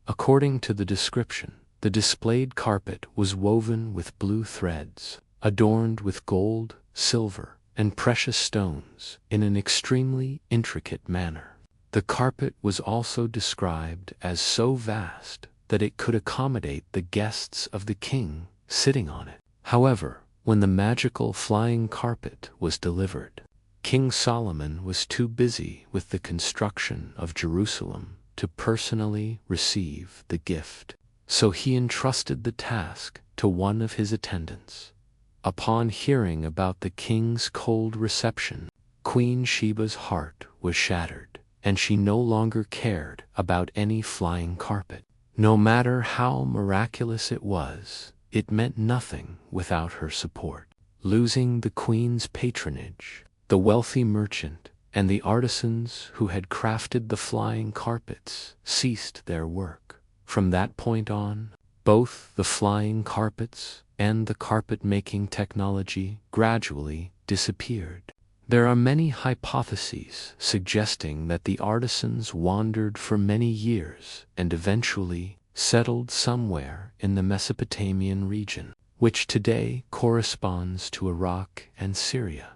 According to the description, the displayed carpet was woven with blue threads, adorned with gold, silver, and precious stones in an extremely intricate manner. The carpet was also described as so vast that it could accommodate the guests of the king sitting on it. However, when the magical flying carpet was delivered, King Solomon was too busy with the construction of Jerusalem to personally receive the gift, so he entrusted the task to one of his attendants. Upon hearing about the king's cold reception, Queen Sheba's heart was shattered, and she no longer cared about any flying carpet. No matter how miraculous it was, it meant nothing without her support. Losing the queen's patronage, the wealthy merchant and the artisans who had crafted the flying carpets ceased their work. From that point on, both the flying carpets and the carpet-making technology gradually disappeared. There are many hypotheses suggesting that the artisans wandered for many years and eventually settled somewhere in the Mesopotamian region, which today corresponds to Iraq and Syria.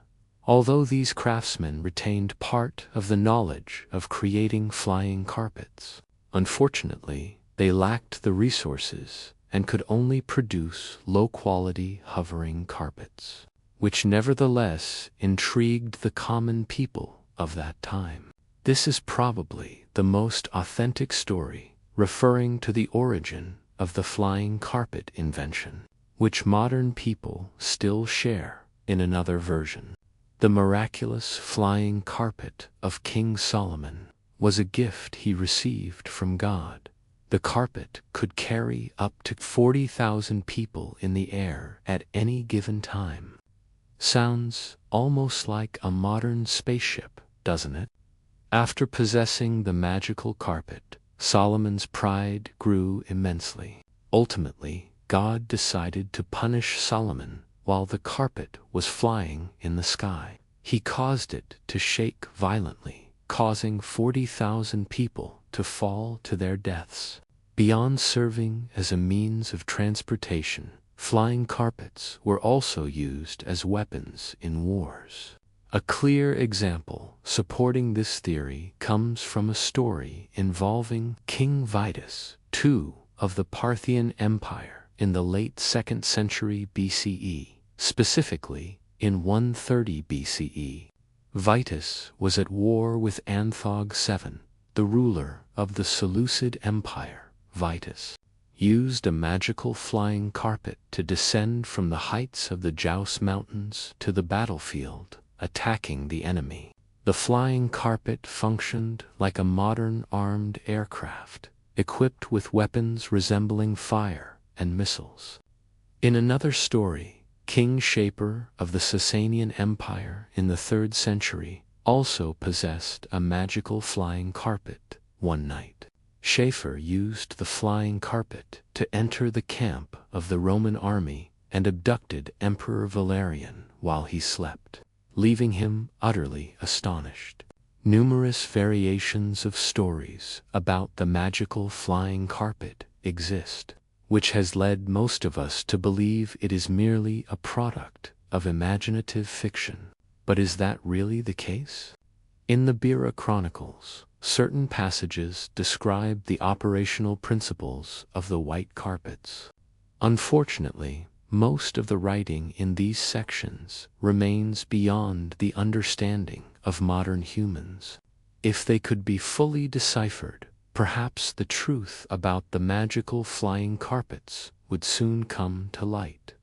Although these craftsmen retained part of the knowledge of creating flying carpets, unfortunately, they lacked the resources and could only produce low-quality hovering carpets, which nevertheless intrigued the common people of that time. This is probably the most authentic story referring to the origin of the flying carpet invention, which modern people still share in another version. The miraculous flying carpet of King Solomon was a gift he received from God. The carpet could carry up to 40,000 people in the air at any given time. Sounds almost like a modern spaceship, doesn't it? After possessing the magical carpet, Solomon's pride grew immensely. Ultimately, God decided to punish Solomon while the carpet was flying in the sky. He caused it to shake violently, causing 40,000 people to fall to their deaths. Beyond serving as a means of transportation, flying carpets were also used as weapons in wars. A clear example supporting this theory comes from a story involving King Vitus II of the Parthian Empire in the late 2nd century BCE, specifically in 130 BCE. Vitus was at war with Anthog VII, the ruler of the Seleucid Empire. Vitus used a magical flying carpet to descend from the heights of the Jaus Mountains to the battlefield, attacking the enemy. The flying carpet functioned like a modern armed aircraft, equipped with weapons resembling fire and missiles. In another story, King Shaper of the Sasanian Empire in the 3rd century also possessed a magical flying carpet. One night, Shaper used the flying carpet to enter the camp of the Roman army and abducted Emperor Valerian while he slept, leaving him utterly astonished. Numerous variations of stories about the magical flying carpet exist, which has led most of us to believe it is merely a product of imaginative fiction. But is that really the case? In the Bira Chronicles, certain passages describe the operational principles of the white carpets. Unfortunately, most of the writing in these sections remains beyond the understanding of modern humans. If they could be fully deciphered, perhaps the truth about the magical flying carpets would soon come to light.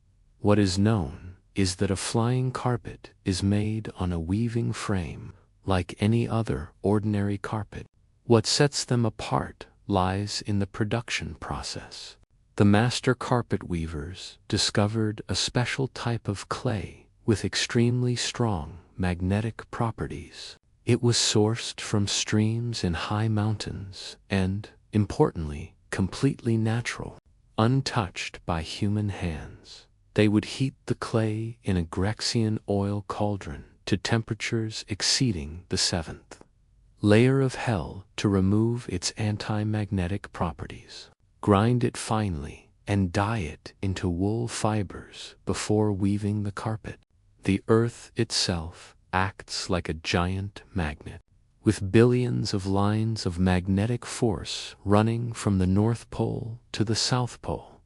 What is known is that a flying carpet is made on a weaving frame like any other ordinary carpet. What sets them apart lies in the production process. The master carpet weavers discovered a special type of clay with extremely strong magnetic properties. It was sourced from streams in high mountains and, importantly, completely natural, untouched by human hands. They would heat the clay in a Grexian oil cauldron to temperatures exceeding the 7th. layer of hell to remove its anti-magnetic properties. Grind it finely and dye it into wool fibers before weaving the carpet. The earth itself acts like a giant magnet, with billions of lines of magnetic force running from the North Pole to the South Pole.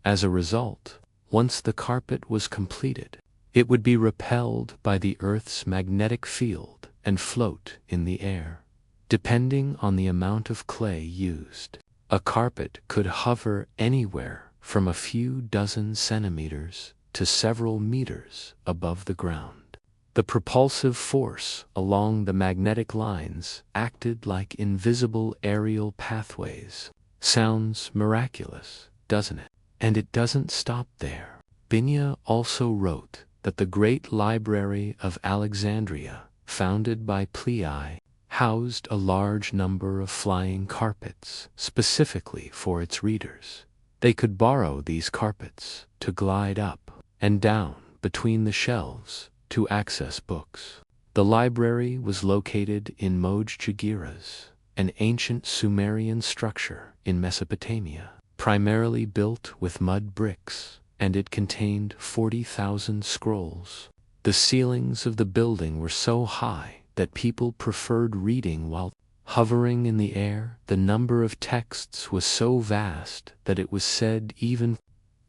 As a result, once the carpet was completed, it would be repelled by the Earth's magnetic field and float in the air. Depending on the amount of clay used, a carpet could hover anywhere from a few dozen centimeters to several meters above the ground. The propulsive force along the magnetic lines acted like invisible aerial pathways. Sounds miraculous, doesn't it? And it doesn't stop there. Binya also wrote that the great library of Alexandria, founded by Pliny, housed a large number of flying carpets specifically for its readers. They could borrow these carpets to glide up and down between the shelves to access books. The library was located in Mojjigiras, an ancient Sumerian structure in Mesopotamia, primarily built with mud bricks, and it contained 40,000 scrolls. The ceilings of the building were so high that people preferred reading while hovering in the air. The number of texts was so vast that it was said even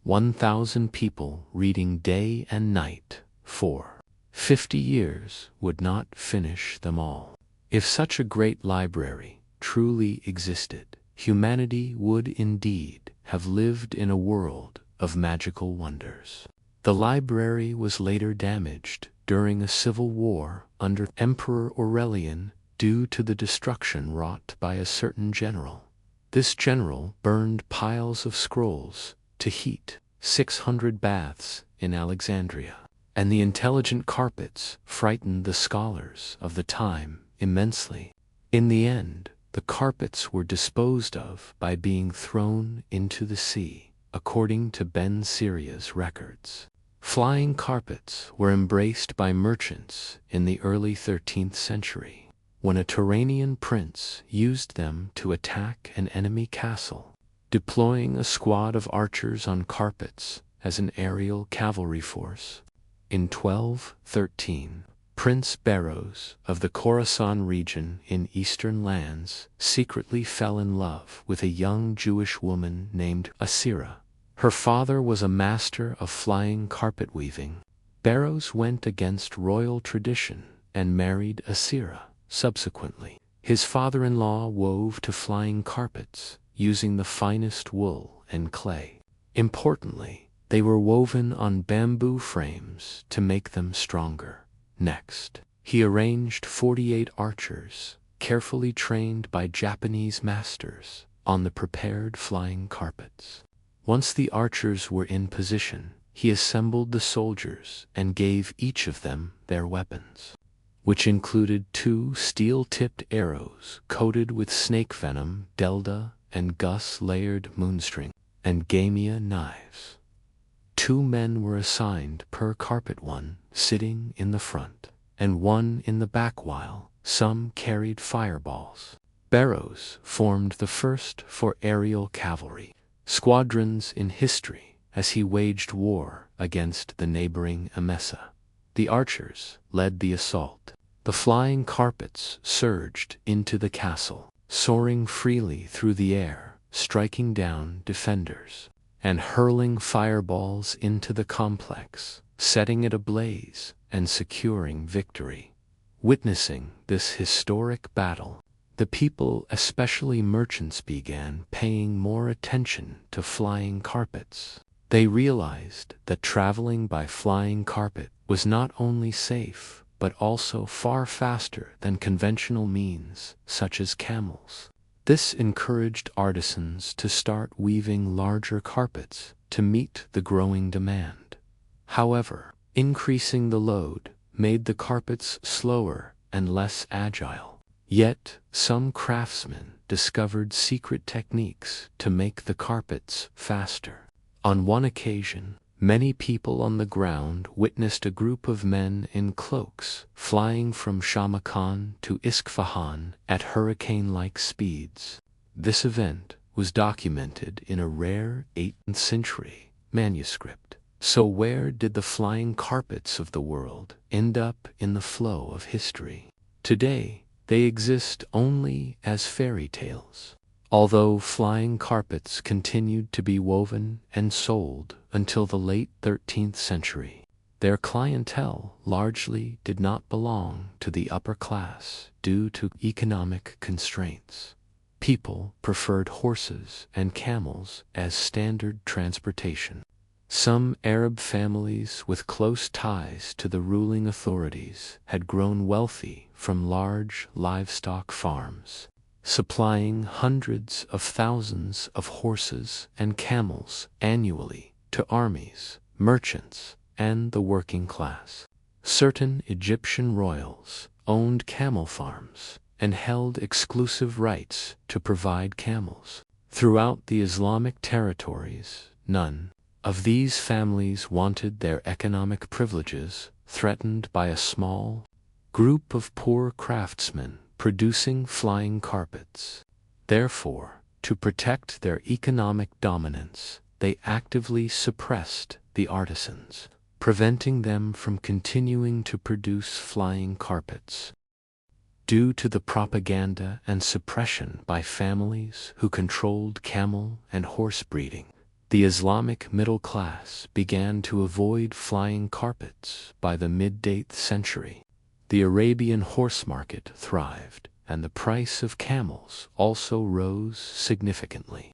1,000 people reading day and night for 50 years would not finish them all. If such a great library truly existed, humanity would indeed have lived in a world of magical wonders. The library was later damaged during a civil war under Emperor Aurelian due to the destruction wrought by a certain general. This general burned piles of scrolls to heat 600 baths in Alexandria, and the intelligent carpets frightened the scholars of the time immensely. In the end, the carpets were disposed of by being thrown into the sea, according to Ben Siria's records. Flying carpets were embraced by merchants in the early 13th century, when a Turanian prince used them to attack an enemy castle, deploying a squad of archers on carpets as an aerial cavalry force. In 1213, Prince Beroes of the Khorasan region in eastern lands secretly fell in love with a young Jewish woman named Asira. Her father was a master of flying carpet weaving. Beroes went against royal tradition and married Asira. Subsequently, his father-in-law wove to flying carpets using the finest wool and clay. Importantly, they were woven on bamboo frames to make them stronger. Next, he arranged 48 archers, carefully trained by Japanese masters, on the prepared flying carpets. Once the archers were in position, he assembled the soldiers and gave each of them their weapons, which included 2 steel-tipped arrows coated with snake venom, delda and gus-layered moonstring, and gamia knives. 2 men were assigned per carpet, one sitting in the front and one in the back, while some carried fireballs. Beroes formed the first for aerial cavalry squadrons in history as he waged war against the neighboring Emesa. The archers led the assault. The flying carpets surged into the castle, soaring freely through the air, striking down defenders, and hurling fireballs into the complex, setting it ablaze and securing victory. Witnessing this historic battle, the people, especially merchants, began paying more attention to flying carpets. They realized that traveling by flying carpet was not only safe, but also far faster than conventional means, such as camels. This encouraged artisans to start weaving larger carpets to meet the growing demand. However, increasing the load made the carpets slower and less agile. Yet, some craftsmen discovered secret techniques to make the carpets faster. On one occasion, Many people on the ground witnessed a group of men in cloaks flying from Shamakhan to Isfahan at hurricane-like speeds. This event was documented in a rare 8th century manuscript. So where did the flying carpets of the world end up in the flow of history? Today, they exist only as fairy tales. Although flying carpets continued to be woven and sold until the late 13th century, their clientele largely did not belong to the upper class due to economic constraints. People preferred horses and camels as standard transportation. Some Arab families with close ties to the ruling authorities had grown wealthy from large livestock farms, supplying hundreds of thousands of horses and camels annually to armies, merchants, and the working class. Certain Egyptian royals owned camel farms and held exclusive rights to provide camels. Throughout the Islamic territories, none of these families wanted their economic privileges threatened by a small group of poor craftsmen producing flying carpets. Therefore, to protect their economic dominance, they actively suppressed the artisans, preventing them from continuing to produce flying carpets. Due to the propaganda and suppression by families who controlled camel and horse breeding, the Islamic middle class began to avoid flying carpets by the mid-8th century. The Arabian horse market thrived, and the price of camels also rose significantly.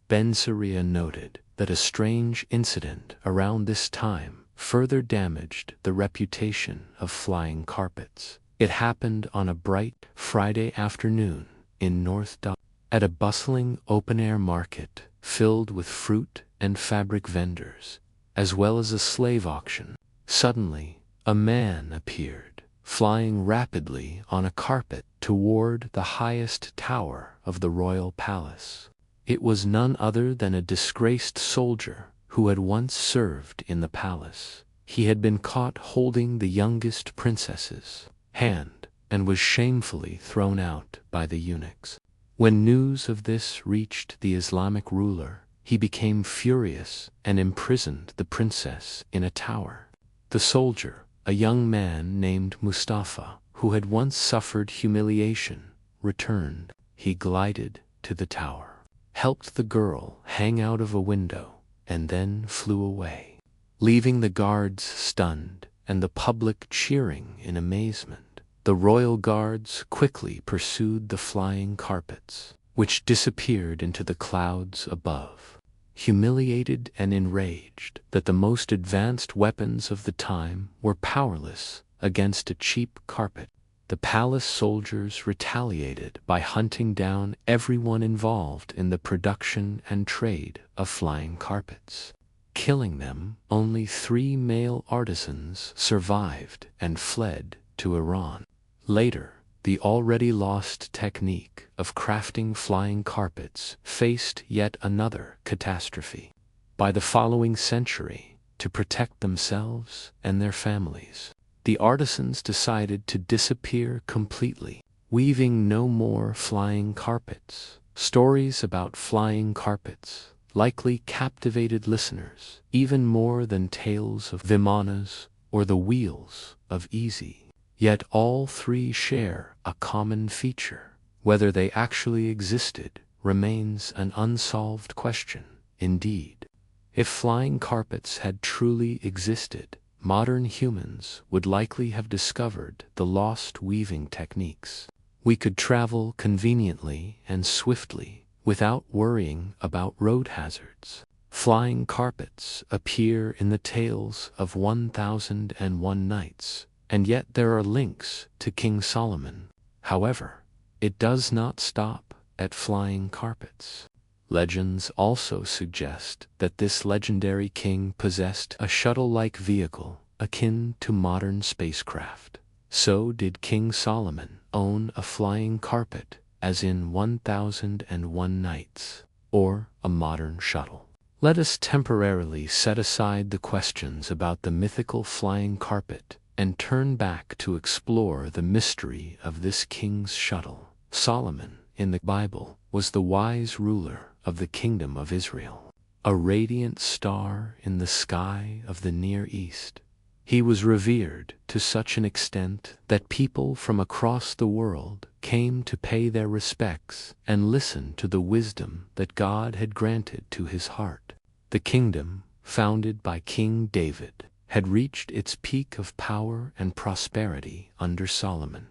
Ben Saria noted that a strange incident around this time further damaged the reputation of flying carpets. It happened on a bright Friday afternoon in North Dhaka, at a bustling open-air market filled with fruit and fabric vendors, as well as a slave auction. Suddenly, a man appeared, flying rapidly on a carpet toward the highest tower of the royal palace. It was none other than a disgraced soldier who had once served in the palace. He had been caught holding the youngest princess's hand and was shamefully thrown out by the eunuchs. When news of this reached the Islamic ruler, he became furious and imprisoned the princess in a tower. The soldier, a young man named Mustafa, who had once suffered humiliation, returned. He glided to the tower, helped the girl hang out of a window, and then flew away, leaving the guards stunned and the public cheering in amazement. The royal guards quickly pursued the flying carpets, which disappeared into the clouds above. Humiliated and enraged that the most advanced weapons of the time were powerless against a cheap carpet, the palace soldiers retaliated by hunting down everyone involved in the production and trade of flying carpets. Killing them, only 3 male artisans survived and fled to Iran. Later, the already lost technique of crafting flying carpets faced yet another catastrophe. By the following century, to protect themselves and their families, the artisans decided to disappear completely, weaving no more flying carpets. Stories about flying carpets likely captivated listeners even more than tales of Vimanas or the Wheels of Ezekiel. Yet all 3 share a common feature. Whether they actually existed remains an unsolved question. Indeed, if flying carpets had truly existed, modern humans would likely have discovered the lost weaving techniques. We could travel conveniently and swiftly without worrying about road hazards. Flying carpets appear in the tales of 1001 Nights, and yet there are links to King Solomon. However, it does not stop at flying carpets. Legends also suggest that this legendary king possessed a shuttle-like vehicle akin to modern spacecraft. So did King Solomon own a flying carpet, as in 1001 Nights, or a modern shuttle? Let us temporarily set aside the questions about the mythical flying carpet and turn back to explore the mystery of this king's shuttle. Solomon, in the Bible, was the wise ruler of the kingdom of Israel, a radiant star in the sky of the Near East. He was revered to such an extent that people from across the world came to pay their respects and listen to the wisdom that God had granted to his heart. The kingdom, founded by King David, had reached its peak of power and prosperity under Solomon.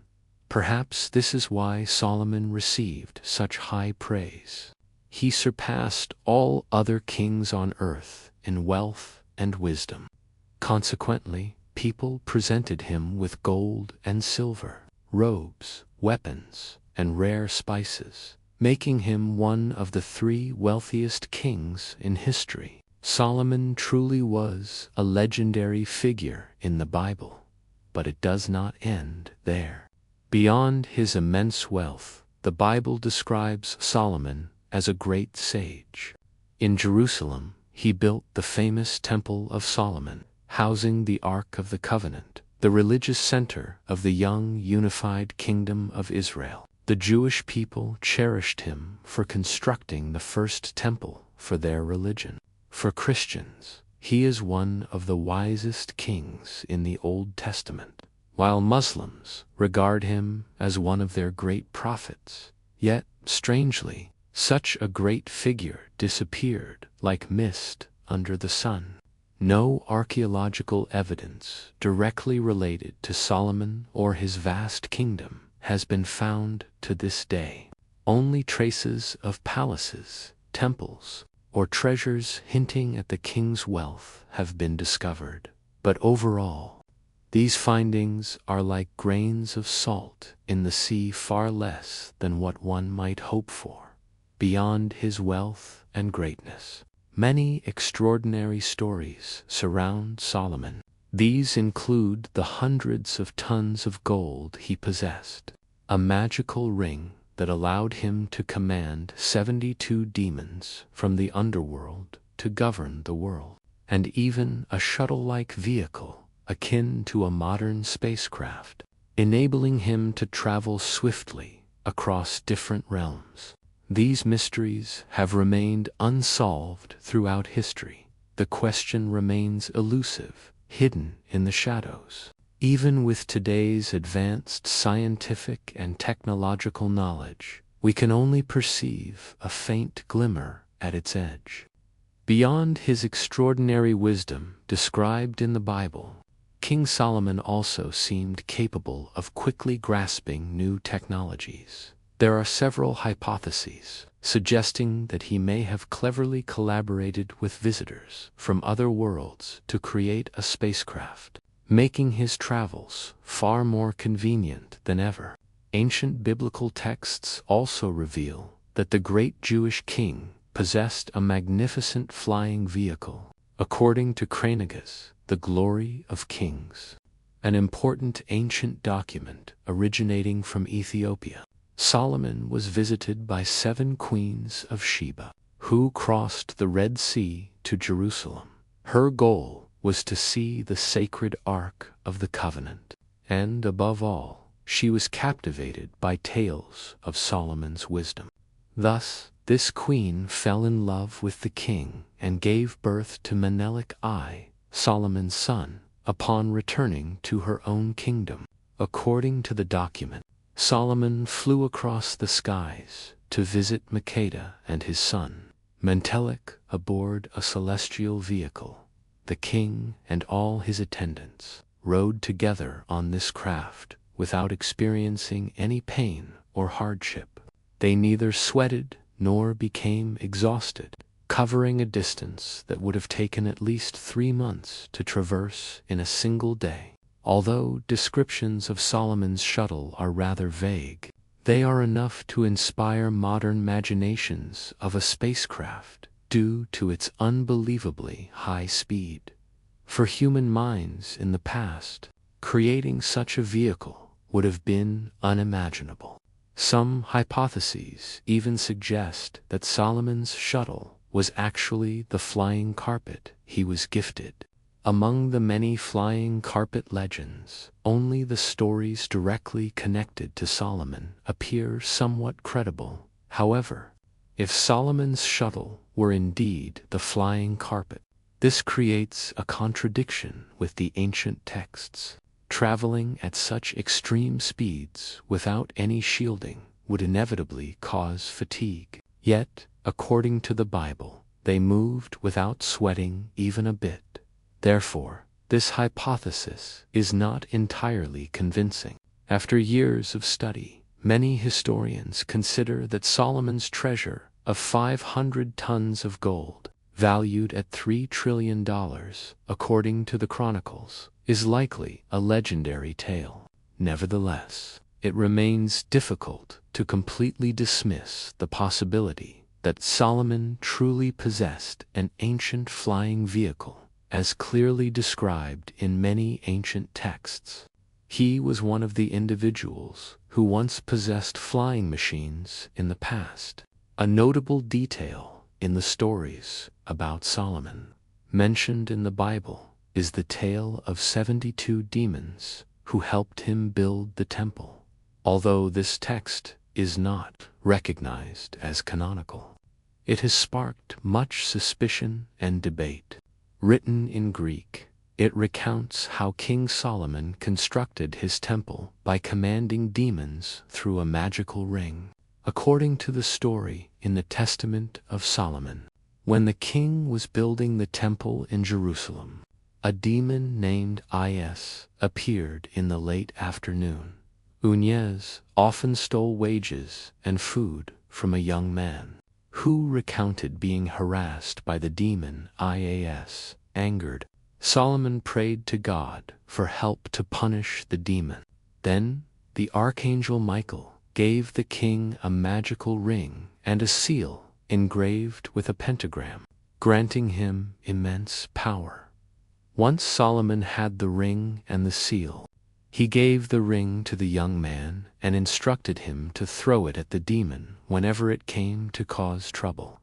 Perhaps this is why Solomon received such high praise. He surpassed all other kings on earth in wealth and wisdom. Consequently, people presented him with gold and silver, robes, weapons, and rare spices, making him one of the 3 wealthiest kings in history. Solomon truly was a legendary figure in the Bible, but it does not end there. Beyond his immense wealth, the Bible describes Solomon as a great sage. In Jerusalem, he built the famous Temple of Solomon, housing the Ark of the Covenant, the religious center of the young unified kingdom of Israel. The Jewish people cherished him for constructing the first temple for their religion. For Christians, he is one of the wisest kings in the Old Testament, while Muslims regard him as one of their great prophets. Yet, strangely, such a great figure disappeared like mist under the sun. No archaeological evidence directly related to Solomon or his vast kingdom has been found to this day. Only traces of palaces, temples, or treasures hinting at the king's wealth have been discovered. But overall, these findings are like grains of salt in the sea, far less than what one might hope for. Beyond his wealth and greatness, many extraordinary stories surround Solomon. These include the hundreds of tons of gold he possessed, a magical ring that allowed him to command 72 demons from the underworld to govern the world, and even a shuttle-like vehicle akin to a modern spacecraft, enabling him to travel swiftly across different realms. These mysteries have remained unsolved throughout history. The question remains elusive, hidden in the shadows. Even with today's advanced scientific and technological knowledge, we can only perceive a faint glimmer at its edge. Beyond his extraordinary wisdom described in the Bible, King Solomon also seemed capable of quickly grasping new technologies. There are several hypotheses suggesting that he may have cleverly collaborated with visitors from other worlds to create a spacecraft, making his travels far more convenient than ever. Ancient biblical texts also reveal that the great Jewish king possessed a magnificent flying vehicle, according to Cranagas, the Glory of Kings, an important ancient document originating from Ethiopia. Solomon was visited by 7 queens of Sheba, who crossed the Red Sea to Jerusalem. Her goal was to see the sacred Ark of the Covenant, and above all, she was captivated by tales of Solomon's wisdom. Thus, this queen fell in love with the king and gave birth to Menelik I, Solomon's son, upon returning to her own kingdom. According to the document, Solomon flew across the skies to visit Makeda and his son, Menelik, aboard a celestial vehicle. The king and all his attendants rode together on this craft without experiencing any pain or hardship. They neither sweated nor became exhausted, covering a distance that would have taken at least 3 months to traverse in a single day. Although descriptions of Solomon's shuttle are rather vague, they are enough to inspire modern imaginations of a spacecraft due to its unbelievably high speed. For human minds in the past, creating such a vehicle would have been unimaginable. Some hypotheses even suggest that Solomon's shuttle was actually the flying carpet he was gifted. Among the many flying carpet legends, only the stories directly connected to Solomon appear somewhat credible. However, if Solomon's shuttle were indeed the flying carpet, this creates a contradiction with the ancient texts. Traveling at such extreme speeds without any shielding would inevitably cause fatigue. Yet, according to the Bible, they moved without sweating even a bit. Therefore, this hypothesis is not entirely convincing. After years of study, many historians consider that Solomon's treasure of 500 tons of gold, valued at $3 trillion, according to the Chronicles, is likely a legendary tale. Nevertheless, it remains difficult to completely dismiss the possibility that Solomon truly possessed an ancient flying vehicle, as clearly described in many ancient texts. He was one of the individuals who once possessed flying machines in the past. A notable detail in the stories about Solomon mentioned in the Bible is the tale of 72 demons who helped him build the temple. Although this text is not recognized as canonical, it has sparked much suspicion and debate. Written in Greek, it recounts how King Solomon constructed his temple by commanding demons through a magical ring. According to the story in the Testament of Solomon, when the king was building the temple in Jerusalem, a demon named Is appeared in the late afternoon. Unyez often stole wages and food from a young man, who recounted being harassed by the demon Ias. Angered, Solomon prayed to God for help to punish the demon. Then, the archangel Michael gave the king a magical ring and a seal engraved with a pentagram, granting him immense power. Once Solomon had the ring and the seal, he gave the ring to the young man and instructed him to throw it at the demon whenever it came to cause trouble.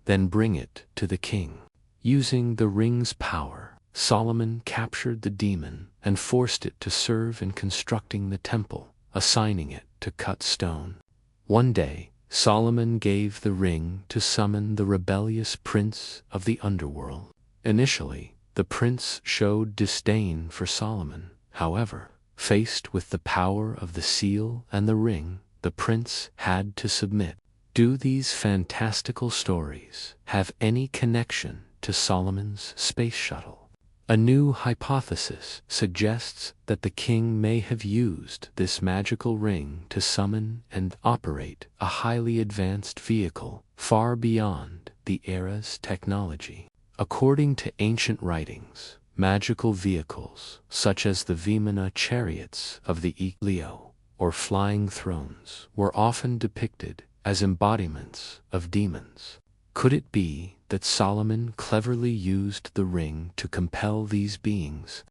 Then bring it to the king. Using the ring's power, Solomon captured the demon and forced it to serve in constructing the temple, assigning it to cut stone. One day, Solomon gave the ring to summon the rebellious prince of the underworld. Initially, the prince showed disdain for Solomon. However, faced with the power of the seal and the ring, the prince had to submit. Do these fantastical stories have any connection to Solomon's space shuttle? A new hypothesis suggests that the king may have used this magical ring to summon and operate a highly advanced vehicle far beyond the era's technology. According to ancient writings, magical vehicles, such as the Vimana chariots of the Leo, or flying thrones, were often depicted as embodiments of demons. Could it be that Solomon cleverly used the ring to compel these beings,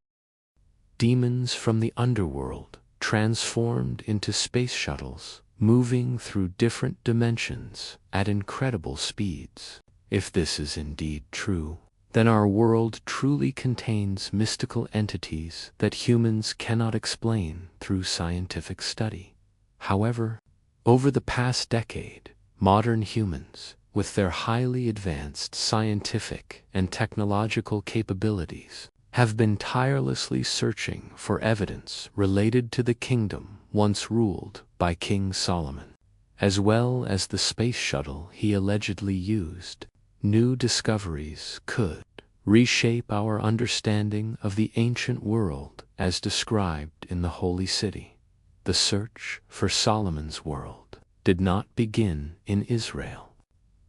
demons from the underworld, transformed into space shuttles, moving through different dimensions at incredible speeds? If this is indeed true, then our world truly contains mystical entities that humans cannot explain through scientific study. However, over the past decade, modern humans, with their highly advanced scientific and technological capabilities, have been tirelessly searching for evidence related to the kingdom once ruled by King Solomon, as well as the space shuttle he allegedly used. New discoveries could reshape our understanding of the ancient world as described in the Holy City. The search for Solomon's world did not begin in Israel,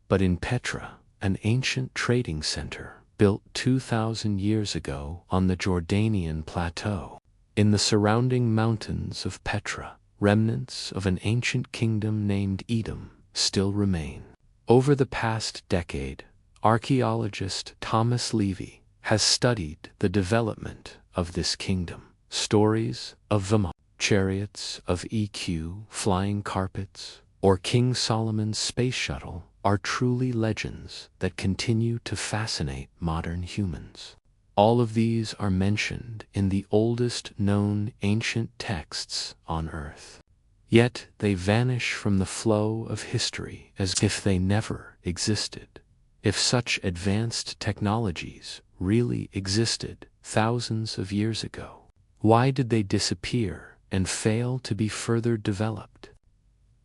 but in Petra, an ancient trading center built 2,000 years ago on the Jordanian plateau. In the surrounding mountains of Petra, remnants of an ancient kingdom named Edom still remain. Over the past decade, archaeologist Thomas Levy has studied the development of this kingdom. Stories of Vimana, chariots of EQ, flying carpets, or King Solomon's space shuttle are truly legends that continue to fascinate modern humans. All of these are mentioned in the oldest known ancient texts on Earth. Yet they vanish from the flow of history as if they never existed. If such advanced technologies really existed thousands of years ago, why did they disappear and fail to be further developed?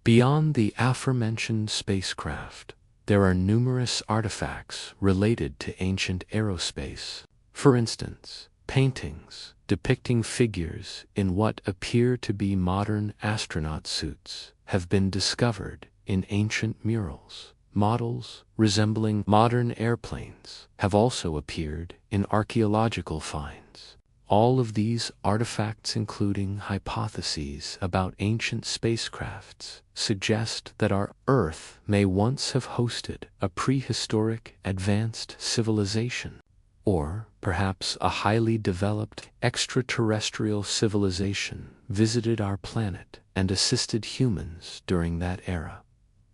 Beyond the aforementioned spacecraft, there are numerous artifacts related to ancient aerospace. For instance, paintings depicting figures in what appear to be modern astronaut suits have been discovered in ancient murals. Models resembling modern airplanes have also appeared in archaeological finds. All of these artifacts, including hypotheses about ancient spacecrafts, suggest that our Earth may once have hosted a prehistoric advanced civilization, or perhaps a highly developed extraterrestrial civilization visited our planet and assisted humans during that era.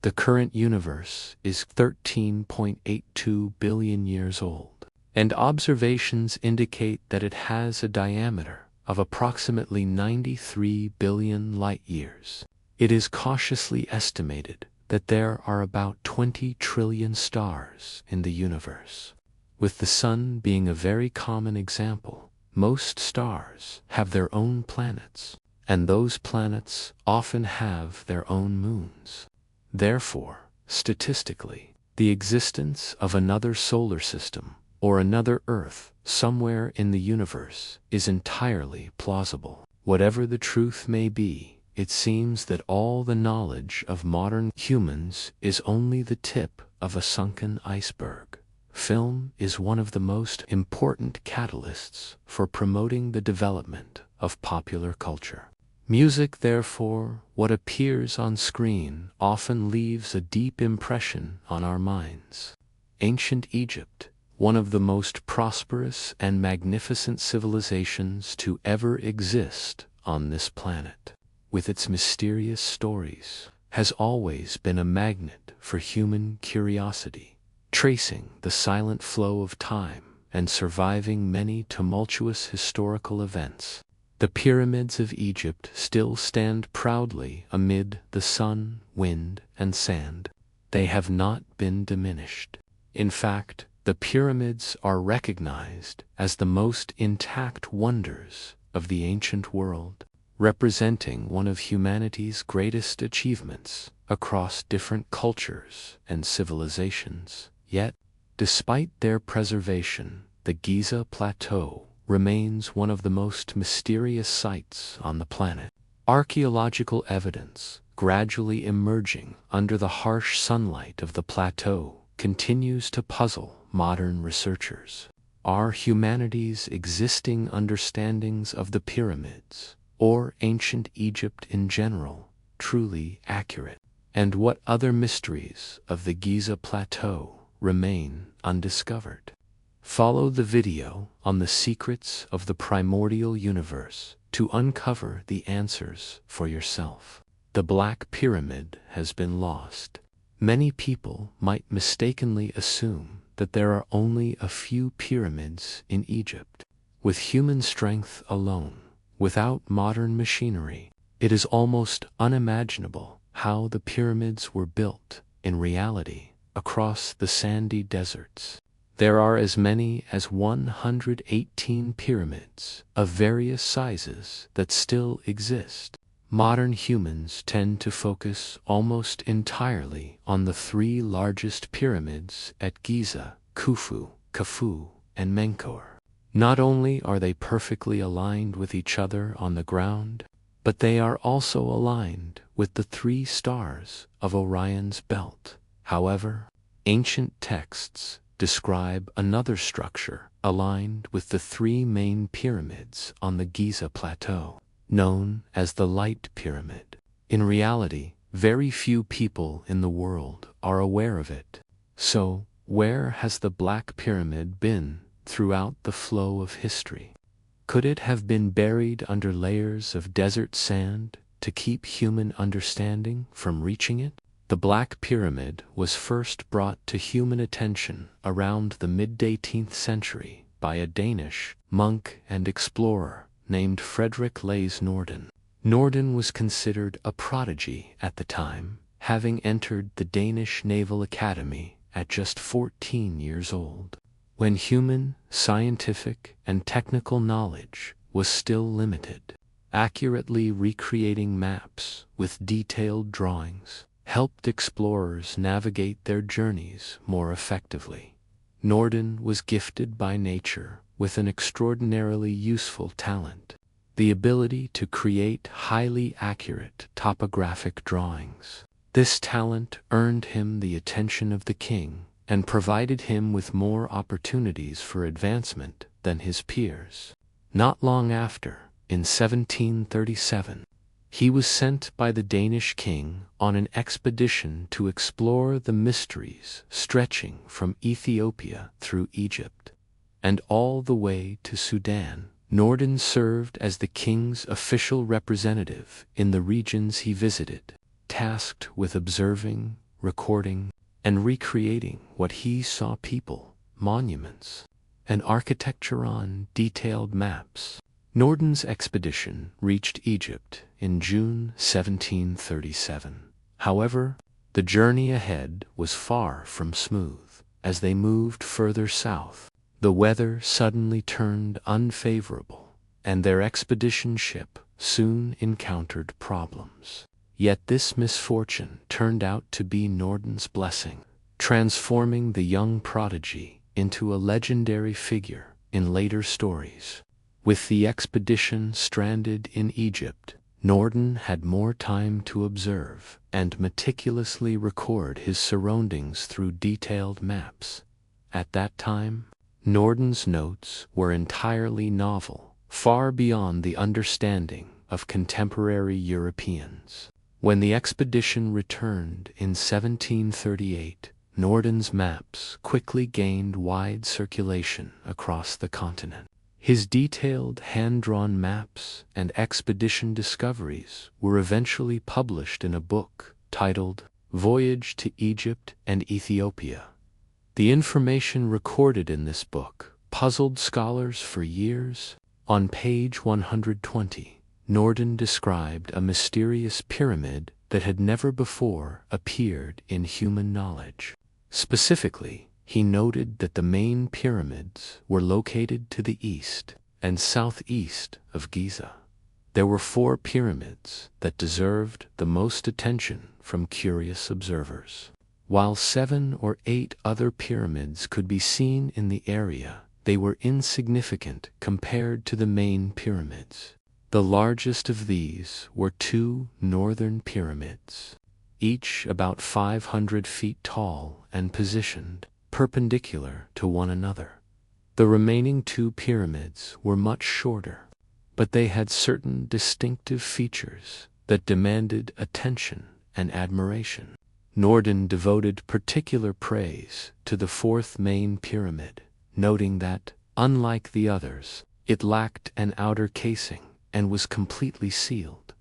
The current universe is 13.82 billion years old, and observations indicate that it has a diameter of approximately 93 billion light-years. It is cautiously estimated that there are about 20 trillion stars in the universe. With the Sun being a very common example, most stars have their own planets, and those planets often have their own moons. Therefore, statistically, the existence of another solar system or another Earth somewhere in the universe is entirely plausible. Whatever the truth may be, it seems that all the knowledge of modern humans is only the tip of a sunken iceberg. Film is one of the most important catalysts for promoting the development of popular culture. Music, therefore, what appears on screen often leaves a deep impression on our minds. Ancient Egypt, one of the most prosperous and magnificent civilizations to ever exist on this planet, with its mysterious stories, has always been a magnet for human curiosity, tracing the silent flow of time and surviving many tumultuous historical events. The pyramids of Egypt still stand proudly amid the sun, wind, and sand. They have not been diminished. In fact, the pyramids are recognized as the most intact wonders of the ancient world, representing one of humanity's greatest achievements across different cultures and civilizations. Yet, despite their preservation, the Giza Plateau remains one of the most mysterious sights on the planet. Archaeological evidence, gradually emerging under the harsh sunlight of the plateau, continues to puzzle modern researchers. Are humanity's existing understandings of the pyramids, or ancient Egypt in general, truly accurate? And what other mysteries of the Giza Plateau remain undiscovered? Follow the video on the secrets of the primordial universe to uncover the answers for yourself. The Black Pyramid has been lost. Many people might mistakenly assume that there are only a few pyramids in Egypt. With human strength alone, without modern machinery, it is almost unimaginable how the pyramids were built in reality across the sandy deserts. There are as many as 118 pyramids of various sizes that still exist. Modern humans tend to focus almost entirely on the three largest pyramids at Giza, Khufu, and Menkaure. Not only are they perfectly aligned with each other on the ground, but they are also aligned with the three stars of Orion's belt. However, ancient texts describe another structure aligned with the three main pyramids on the Giza Plateau, known as the Light Pyramid. In reality, very few people in the world are aware of it. So, where has the Black Pyramid been throughout the flow of history? Could it have been buried under layers of desert sand to keep human understanding from reaching it? The Black Pyramid was first brought to human attention around the mid-18th century by a Danish monk and explorer named Frederick Lays Norden. Norden was considered a prodigy at the time, having entered the Danish Naval Academy at just 14 years old, when human, scientific, and technical knowledge was still limited. Accurately recreating maps with detailed drawings helped explorers navigate their journeys more effectively. Norden was gifted by nature with an extraordinarily useful talent: the ability to create highly accurate topographic drawings. This talent earned him the attention of the king and provided him with more opportunities for advancement than his peers. Not long after, in 1737, he was sent by the Danish king on an expedition to explore the mysteries stretching from Ethiopia through Egypt and all the way to Sudan. Norden served as the king's official representative in the regions he visited, tasked with observing, recording, and recreating what he saw: people, monuments, and architecture on detailed maps. Norden's expedition reached Egypt in June 1737. However, the journey ahead was far from smooth. As they moved further south, the weather suddenly turned unfavorable, and their expedition ship soon encountered problems. Yet this misfortune turned out to be Norden's blessing, transforming the young prodigy into a legendary figure in later stories. With the expedition stranded in Egypt, Norden had more time to observe and meticulously record his surroundings through detailed maps. At that time, Norden's notes were entirely novel, far beyond the understanding of contemporary Europeans. When the expedition returned in 1738, Norden's maps quickly gained wide circulation across the continent. His detailed hand-drawn maps and expedition discoveries were eventually published in a book titled Voyage to Egypt and Ethiopia. The information recorded in this book puzzled scholars for years. On page 120, Norden described a mysterious pyramid that had never before appeared in human knowledge. Specifically, he noted that the main pyramids were located to the east and southeast of Giza. There were 4 pyramids that deserved the most attention from curious observers. While 7 or 8 other pyramids could be seen in the area, they were insignificant compared to the main pyramids. The largest of these were 2 northern pyramids, each about 500 feet tall and positioned perpendicular to one another. The remaining 2 pyramids were much shorter, but they had certain distinctive features that demanded attention and admiration. Norden devoted particular praise to the 4th main pyramid, noting that, unlike the others, it lacked an outer casing and was completely sealed.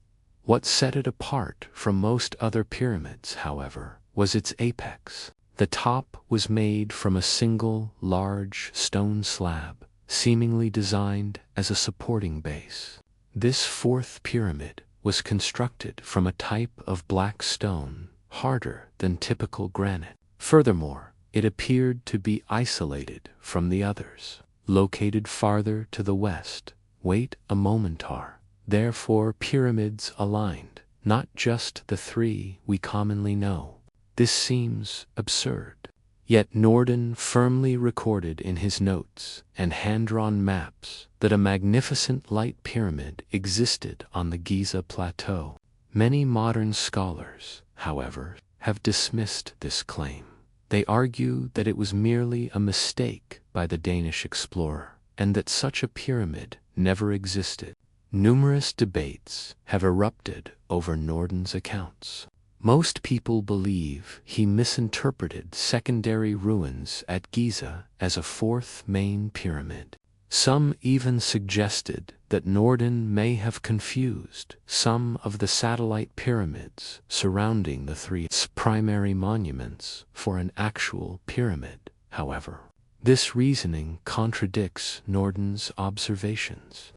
What set it apart from most other pyramids, however, was its apex. The top was made from a single, large stone slab, seemingly designed as a supporting base. This 4th pyramid was constructed from a type of black stone, harder than typical granite. Furthermore, it appeared to be isolated from the others, located farther to the west. Wait a momentar. Therefore, pyramids aligned, not just the 3 we commonly know. This seems absurd. Yet Norden firmly recorded in his notes and hand-drawn maps that a magnificent light pyramid existed on the Giza Plateau. Many modern scholars, however, have dismissed this claim. They argue that it was merely a mistake by the Danish explorer, and that such a pyramid never existed. Numerous debates have erupted over Norden's accounts. Most people believe he misinterpreted secondary ruins at Giza as a 4th main pyramid. Some even suggested that Norden may have confused some of the satellite pyramids surrounding the three primary monuments for an actual pyramid, however. This reasoning contradicts Norden's observations,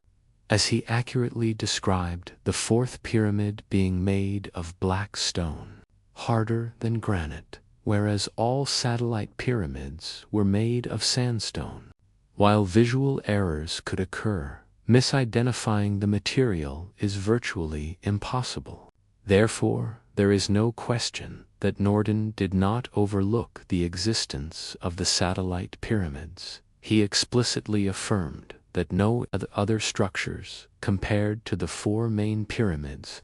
as he accurately described the fourth pyramid being made of black stone, harder than granite, whereas all satellite pyramids were made of sandstone. While visual errors could occur, misidentifying the material is virtually impossible. Therefore, there is no question that Norden did not overlook the existence of the satellite pyramids. He explicitly affirmed that no other structures, compared to the four main pyramids,